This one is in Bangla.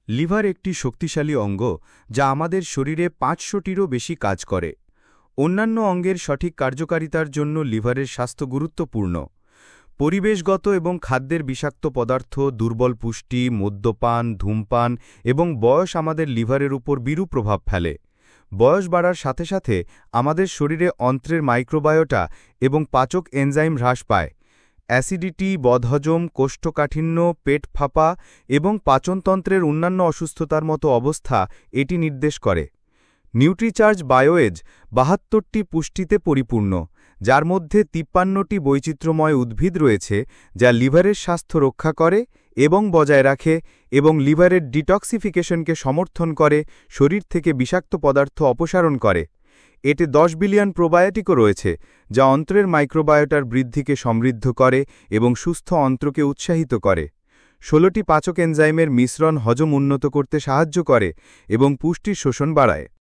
লিভার একটি শক্তিশালী অঙ্গ যা আমাদের শরীরে ৫০০টিরও বেশি কাজ করে। অন্যান্য অঙ্গের সঠিক কার্যকারিতার জন্য লিভারের স্বাস্থ্য গুরুত্বপূর্ণ। পরিবেশগত এবং খাদ্যের বিষাক্ত পদার্থ, দুর্বল পুষ্টি, মদ্যপান, ধূমপান এবং বয়স আমাদের লিভারের উপর বিরূপ প্রভাব ফেলে। বয়স বাড়ার সাথে সাথে আমাদের শরীরে অন্ত্রের মাইক্রোবায়োটা এবং পাচক এনজাইম হ্রাস পায়। অ্যাসিডিটি, বদহজম, কোষ্ঠকাঠিন্য, পেট ফাঁপা এবং পাচনতন্ত্রের অন্যান্য অসুস্থতার মতো অবস্থা এটি নির্দেশ করে। নিউট্রিচার্জ বায়োএজ ৭২টি পুষ্টিতে পরিপূর্ণ, যার মধ্যে ৫৩টি বৈচিত্র্যময় উদ্ভিদ রয়েছে যা লিভারের স্বাস্থ্য রক্ষা করে এবং বজায় রাখে এবং লিভারের ডিটক্সিফিকেশনকে সমর্থন করে, শরীর থেকে বিষাক্ত পদার্থ অপসারণ করে। এতে ১০ বিলিয়ন প্রোবায়োটিকও রয়েছে, যা অন্ত্রের মাইক্রোবায়োটার বৃদ্ধিকে সমৃদ্ধ করে এবং সুস্থ অন্ত্রকে উৎসাহিত করে। ১৬টি পাচক এনজাইমের মিশ্রণ হজম উন্নত করতে সাহায্য করে এবং পুষ্টির শোষণ বাড়ায়।